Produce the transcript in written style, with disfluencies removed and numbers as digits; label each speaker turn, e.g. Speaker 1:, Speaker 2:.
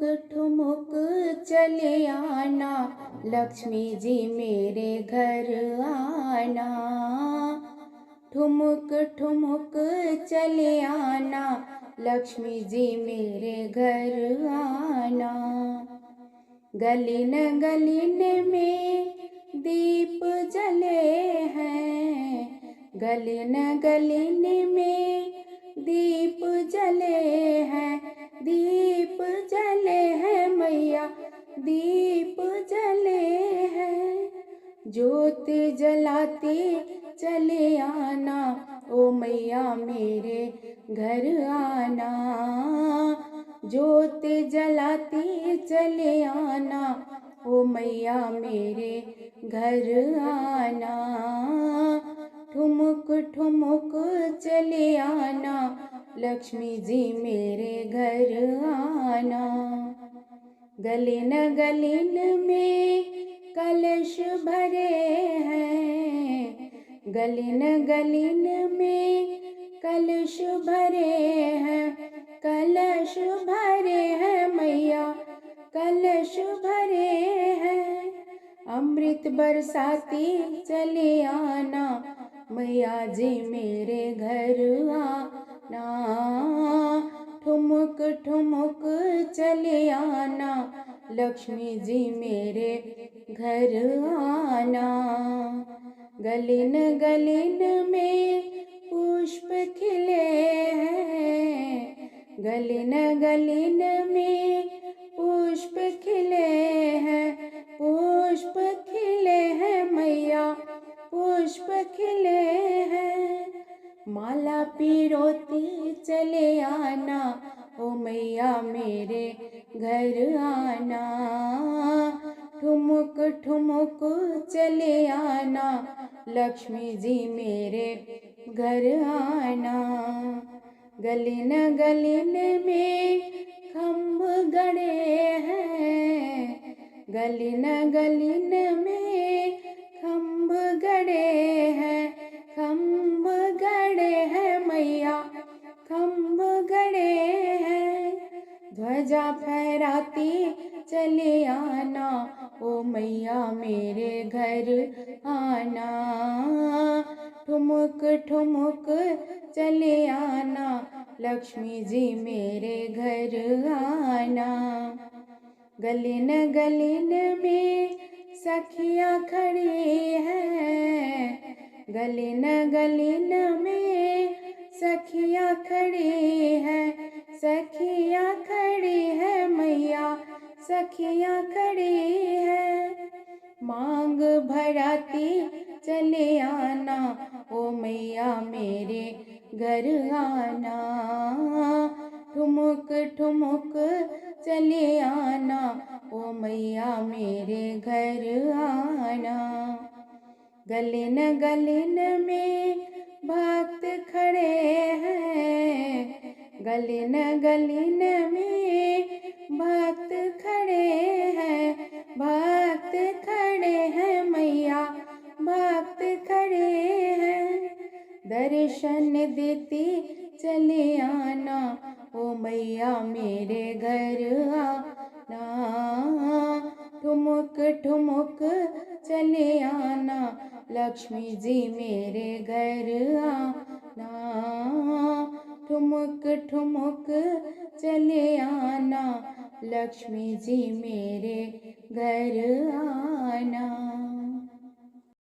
Speaker 1: ठुमुक चले आना, लक्ष्मी जी मेरे घर आना। ठुमुक ठुमुक चले आना, लक्ष्मी जी मेरे घर आना। गलिन गलिन में दीप जले हैं, गलिन गलिन में दीप जले हैं, दीप जले हैं मैया, दीप जले हैं। ज्योत जलाते चले आना, ओ मैया मेरे घर आना। ज्योत जलाते चले आना, ओ मैया मेरे घर आना। ठुमुक ठुमुक चले आना, लक्ष्मी जी मेरे घर आना। गलिन गलिन में कलश भरे हैं, गलिन गलिन में कलश भरे हैं, कलश भरे हैं मैया, कलश भरे हैं। अमृत बरसाती चले आना, मैया जी मेरे घर आना। ठुमुक ठुमुक चले आना, लक्ष्मी जी मेरे घर आना। गलिन गलिन में पुष्प खिले हैं, गलिन गलिन में पुष्प खिले हैं, पुष्प खिले हैं मैया, पुष्प खिले हैं। माला पिरोती चले आना, ओ मैया मेरे घर आना। ठुमुक ठुमुक चले आना, लक्ष्मी जी मेरे घर आना। गलिन गलिन में खम्भ गड़े हैं, गलिन गलिन में खम्भ गड़े हैं, खम्भ गड़े हैं मैया, खम्भ गड़े हैं। ध्वजा फहराती चले आना, ओ मैया मेरे घर आना। ठुमुक ठुमुक चले आना, लक्ष्मी जी मेरे घर आना। गलिन गलिन में सखियाँ खड़ी हैं, गलिन गलिन में सखियाँ खड़ी हैं, सखियाँ खड़ी हैं मैया, सखियाँ खड़ी हैं। मांग भराती चले आना, ओ मैया मेरे घर आना। ठुमुक ठुमुक चले आना, ओ मैया मेरे घर आना। गलिन गलिन में भक्त खड़े हैं, गलिन गलिन में भक्त खड़े हैं, भक्त खड़े हैं मैया, भक्त खड़े हैं। दर्शन देती चले आना, ओ मैया मेरे घर आना। ठुमुक ठुमुक चले आना, लक्ष्मी जी मेरे घर आना। ठुमुक ठुमुक चले आना, लक्ष्मी जी मेरे घर आना।